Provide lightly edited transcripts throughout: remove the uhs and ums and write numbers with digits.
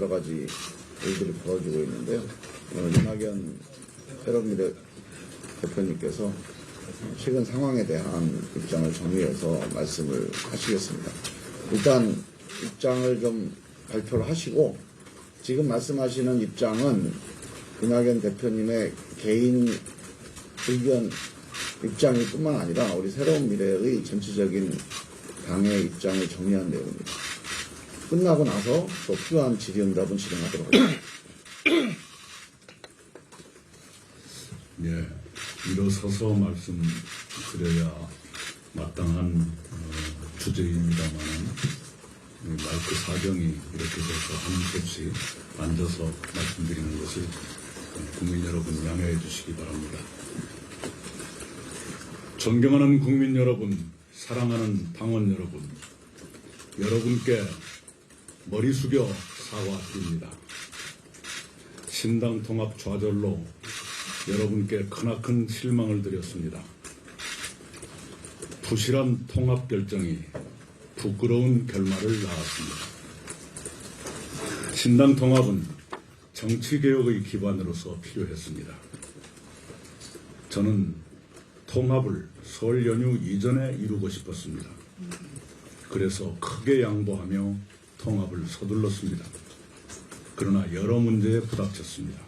여러 가지 일들이 벌어지고 있는데요. 오늘 이낙연 새로미래 대표님께서 최근 상황에 대한 입장을 정리해서 말씀을 하시겠습니다. 일단 입장을 좀 발표를 하시고, 지금 말씀하시는 입장은 이낙연 대표님의 개인 의견 입장일 뿐만 아니라 우리 새로운 미래의 전체적인 당의 입장을 정리한 내용입니다. 끝나고 나서 또 필요한 질의응답은 진행하도록 하겠습니다. 예, 일어서서 말씀드려야 마땅한 주제입니다만 마이크 사정이 이렇게 돼서 한 곳씩 앉아서 말씀드리는 것을 국민 여러분 양해해 주시기 바랍니다. 존경하는 국민 여러분, 사랑하는 당원 여러분, 여러분께 머리 숙여 사과드립니다. 신당 통합 좌절로 여러분께 크나큰 실망을 드렸습니다. 부실한 통합 결정이 부끄러운 결말을 낳았습니다. 신당 통합은 정치개혁의 기반으로서 필요했습니다. 저는 통합을 설 연휴 이전에 이루고 싶었습니다. 그래서 크게 양보하며 통합을 서둘렀습니다. 그러나 여러 문제에 부닥쳤습니다.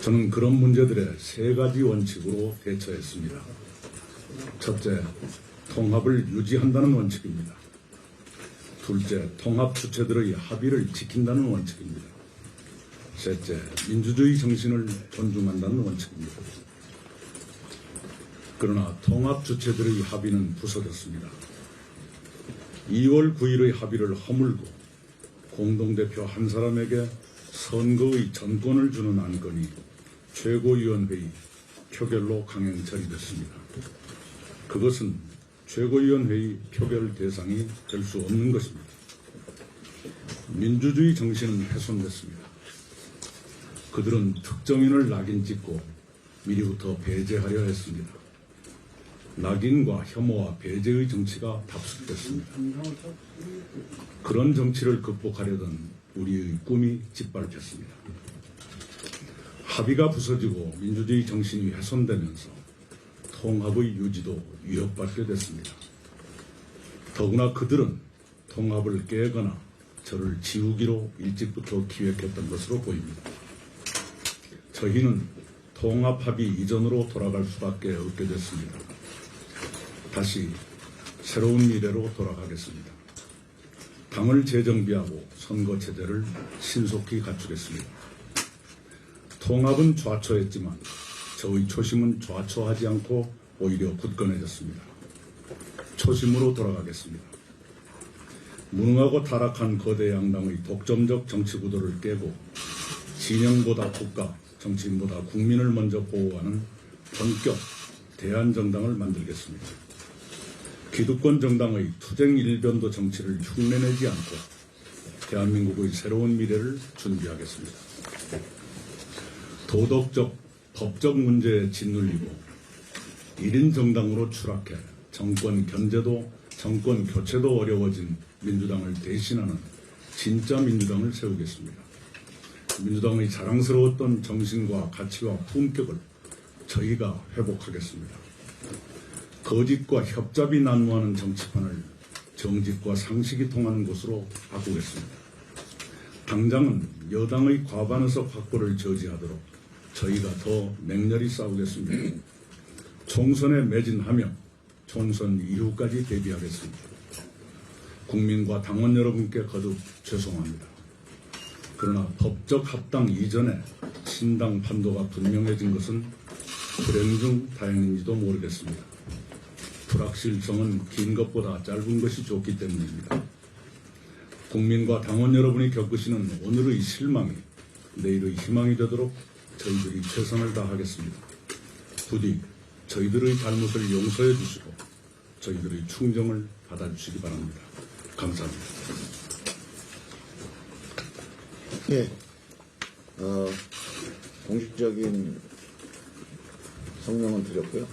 저는 그런 문제들의 세 가지 원칙으로 대처했습니다. 첫째, 통합을 유지한다는 원칙입니다. 둘째, 통합 주체들의 합의를 지킨다는 원칙입니다. 셋째, 민주주의 정신을 존중한다는 원칙입니다. 그러나 통합 주체들의 합의는 부서졌습니다. 2월 9일의 합의를 허물고 공동대표 한 사람에게 선거의 전권을 주는 안건이 최고위원회의 표결로 강행 처리됐습니다. 그것은 최고위원회의 표결 대상이 될 수 없는 것입니다. 민주주의 정신은 훼손됐습니다. 그들은 특정인을 낙인 찍고 미리부터 배제하려 했습니다. 낙인과 혐오와 배제의 정치가 답습됐습니다. 그런 정치를 극복하려던 우리의 꿈이 짓밟혔습니다. 합의가 부서지고 민주주의 정신이 훼손되면서 통합의 유지도 위협받게 됐습니다. 더구나 그들은 통합을 깨거나 저를 지우기로 일찍부터 기획했던 것으로 보입니다. 저희는 통합 합의 이전으로 돌아갈 수밖에 없게 됐습니다. 다시 새로운 미래로 돌아가겠습니다. 당을 재정비하고 선거체제를 신속히 갖추겠습니다. 통합은 좌초했지만 저의 초심은 좌초하지 않고 오히려 굳건해졌습니다. 초심으로 돌아가겠습니다. 무능하고 타락한 거대 양당의 독점적 정치 구도를 깨고 진영보다 국가, 정치인보다 국민을 먼저 보호하는 본격 대한정당을 만들겠습니다. 기득권 정당의 투쟁 일변도 정치를 흉내내지 않고 대한민국의 새로운 미래를 준비하겠습니다. 도덕적, 법적 문제에 짓눌리고 1인 정당으로 추락해 정권 견제도, 정권 교체도 어려워진 민주당을 대신하는 진짜 민주당을 세우겠습니다. 민주당의 자랑스러웠던 정신과 가치와 품격을 저희가 회복하겠습니다. 거짓과 협잡이 난무하는 정치판을 정직과 상식이 통하는 곳으로 바꾸겠습니다. 당장은 여당의 과반의석 확보를 저지하도록 저희가 더 맹렬히 싸우겠습니다. 총선에 매진하며 총선 이후까지 대비하겠습니다. 국민과 당원 여러분께 거듭 죄송합니다. 그러나 법적 합당 이전에 신당 판도가 분명해진 것은 불행 중 다행인지도 모르겠습니다. 불확실성은 긴 것보다 짧은 것이 좋기 때문입니다. 국민과 당원 여러분이 겪으시는 오늘의 실망이 내일의 희망이 되도록 저희들이 최선을 다하겠습니다. 부디 저희들의 잘못을 용서해 주시고 저희들의 충정을 받아주시기 바랍니다. 감사합니다. 예, 공식적인 성명은 드렸고요.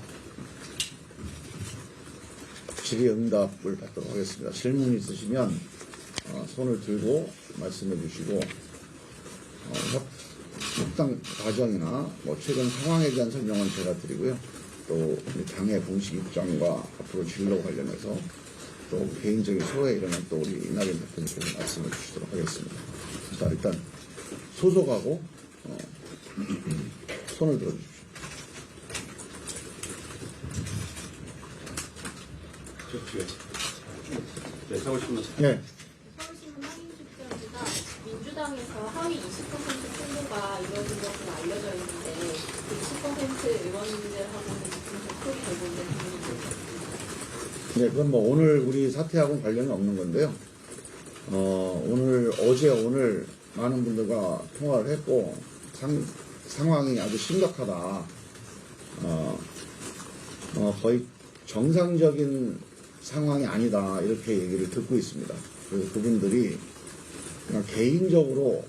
질의응답을 받도록 하겠습니다. 질문 있으시면 손을 들고 말씀해 주시고 협상 과정이나 뭐 최근 상황에 대한 설명은 제가 드리고요. 또 우리 당의 공식 입장과 앞으로 진로 관련해서 또 개인적인 소회에 일어난 또 우리 이낙연 대표님께서 말씀을 주시도록 하겠습니다. 자, 일단 소속하고 손을 들어주십시오. 네, 서울신문. 네. 서울신문 확인집자입니다. 민주당에서 하위 20% 승부가 이루어진 것으로 알려져 있는데 그 20% 의원님들하고는 지금 접촉이 되고 있는 중입니다. 네, 그건 뭐 오늘 우리 사태하고는 관련이 없는 건데요. 오늘 많은 분들과 통화를 했고 상황이 아주 심각하다. 거의 정상적인 상황이 아니다 이렇게 얘기를 듣고 있습니다. 그래서 그분들이 그냥 개인적으로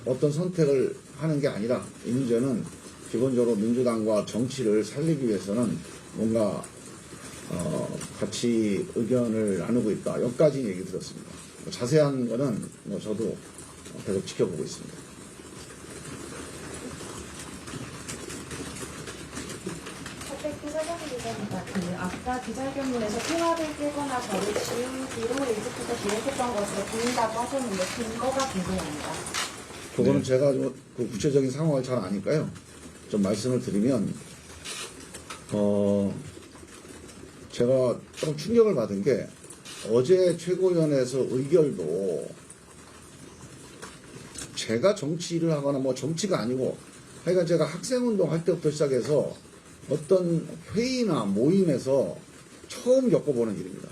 어떤 선택을 하는 게 아니라 이 문제는 기본적으로 민주당과 정치를 살리기 위해서는 뭔가 같이 의견을 나누고 있다. 여기까지 얘기 들었습니다. 자세한 거는 뭐 저도 계속 지켜보고 있습니다. 아까 기자회견문에서 통합을 깨거나 저를 지우기로 일찍부터 계획했던 것으로 보인다고 하셨는데 근거가 궁금합니다. 그거는 제가 그 구체적인 상황을 잘 아니까요. 좀 말씀을 드리면 제가 좀 충격을 받은 게 어제 최고위원회에서 의결도 제가 정치를 하거나 뭐 정치가 아니고 하여간 제가 학생운동 할 때부터 시작해서 어떤 회의나 모임에서 처음 겪어보는 일입니다.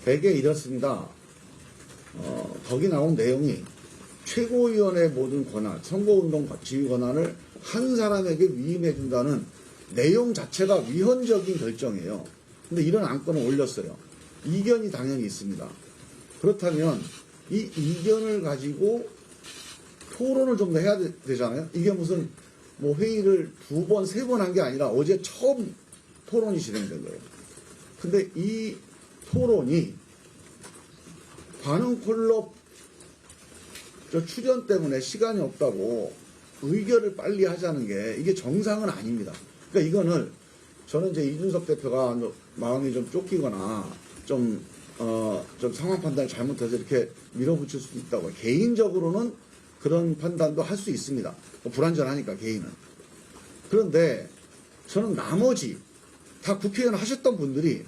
대개 이렇습니다. 거기 나온 내용이 최고위원회 모든 권한, 선거운동 지휘 권한을 한 사람에게 위임해준다는 내용 자체가 위헌적인 결정이에요. 근데 이런 안건을 올렸어요. 이견이 당연히 있습니다. 그렇다면 이 이견을 가지고 토론을 좀 더 해야 되잖아요. 이게 무슨 뭐 회의를 2번, 3번 한 게 아니라 어제 처음 토론이 진행된 거예요. 근데 이 토론이 관훈 콜럽 출연 때문에 시간이 없다고 의결을 빨리 하자는 게 이게 정상은 아닙니다. 그러니까 이거는 저는 이제 이준석 대표가 마음이 좀 쫓기거나 좀 상황 판단을 잘못해서 이렇게 밀어붙일 수도 있다고. 개인적으로는 그런 판단도 할 수 있습니다. 불완전하니까 개인은. 그런데 저는 나머지 다 국회의원 하셨던 분들이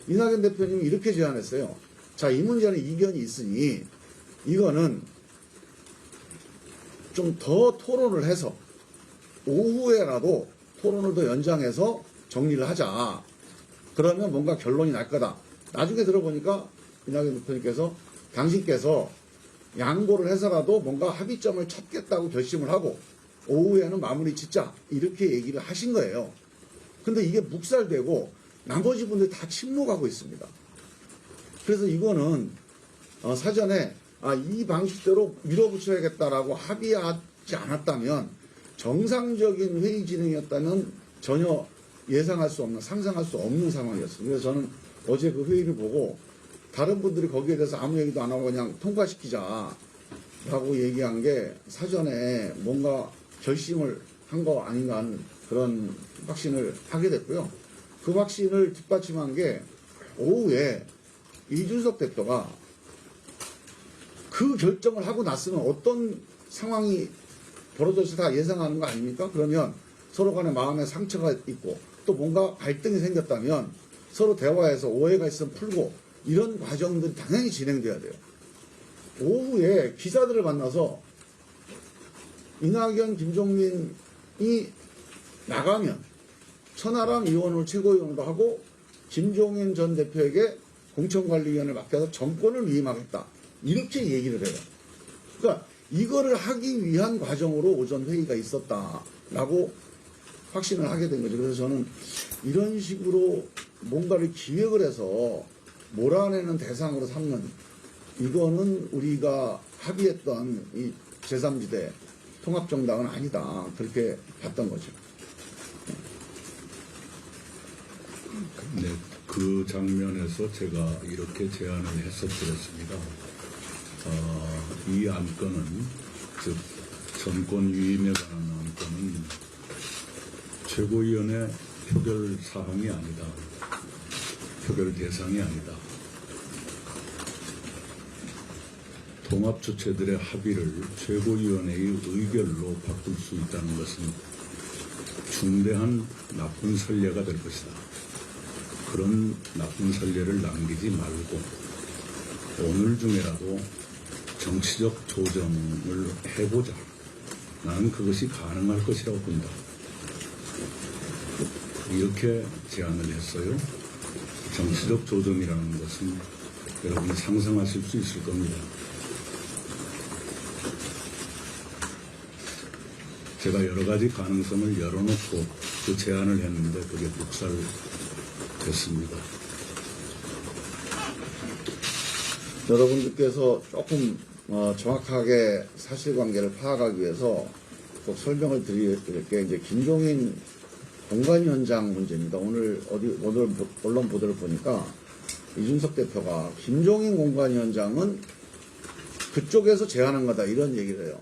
이낙연 대표님이 이렇게 제안했어요. 자, 이 문제는 이견이 있으니 이거는 좀 더 토론을 해서 오후에라도 토론을 더 연장해서 정리를 하자. 그러면 뭔가 결론이 날 거다. 나중에 들어보니까 이낙연 대표님께서 당신께서 양보를 해서라도 뭔가 합의점을 찾겠다고 결심을 하고 오후에는 마무리 짓자 이렇게 얘기를 하신 거예요. 근데 이게 묵살되고 나머지 분들이 다 침묵하고 있습니다. 그래서 이거는 사전에 이 방식대로 밀어붙여야겠다라고 합의하지 않았다면 정상적인 회의 진행이었다면 전혀 예상할 수 없는, 상상할 수 없는 상황이었어요. 그래서 저는 어제 그 회의를 보고 다른 분들이 거기에 대해서 아무 얘기도 안 하고 그냥 통과시키자라고 얘기한 게 사전에 뭔가 결심을 한 거 아닌가 하는 그런 확신을 하게 됐고요. 그 확신을 뒷받침한 게 오후에 이준석 대표가 그 결정을 하고 났으면 어떤 상황이 벌어질지 다 예상하는 거 아닙니까? 그러면 서로 간에 마음에 상처가 있고 또 뭔가 갈등이 생겼다면 서로 대화해서 오해가 있으면 풀고 이런 과정들이 당연히 진행돼야 돼요. 오후에 기자들을 만나서 이낙연, 김종민이 나가면 천하람 의원을 최고위원으로 하고 김종인 전 대표에게 공천관리위원을 맡겨서 정권을 위임하겠다. 이렇게 얘기를 해요. 그러니까 이거를 하기 위한 과정으로 오전 회의가 있었다라고 확신을 하게 된 거죠. 그래서 저는 이런 식으로 뭔가를 기획을 해서 몰아내는 대상으로 삼는 이거는 우리가 합의했던 이 제3지대 통합정당은 아니다. 그렇게 봤던 거죠. 네, 그 장면에서 제가 이렇게 제안을 했었습니다. 이 안건은, 즉 전권 유임에 관한 안건은 최고위원회 표결 사항이 아니다. 표결 대상이 아니다. 통합주체들의 합의를 최고위원회의 의결로 바꿀 수 있다는 것은 중대한 나쁜 선례가 될 것이다. 그런 나쁜 선례를 남기지 말고 오늘 중에라도 정치적 조정을 해보자. 나는 그것이 가능할 것이라고 본다. 이렇게 제안을 했어요. 정치적 조정이라는 것은 여러분이 상상하실 수 있을 겁니다. 제가 여러 가지 가능성을 열어놓고 그 제안을 했는데 그게 묵살됐습니다. 여러분들께서 조금 정확하게 사실관계를 파악하기 위해서 꼭 설명을 드릴 게 이제 김종인 공관위원장 문제입니다. 오늘 언론 보도를 보니까 이준석 대표가 김종인 공관위원장은 그쪽에서 제안한 거다 이런 얘기를 해요.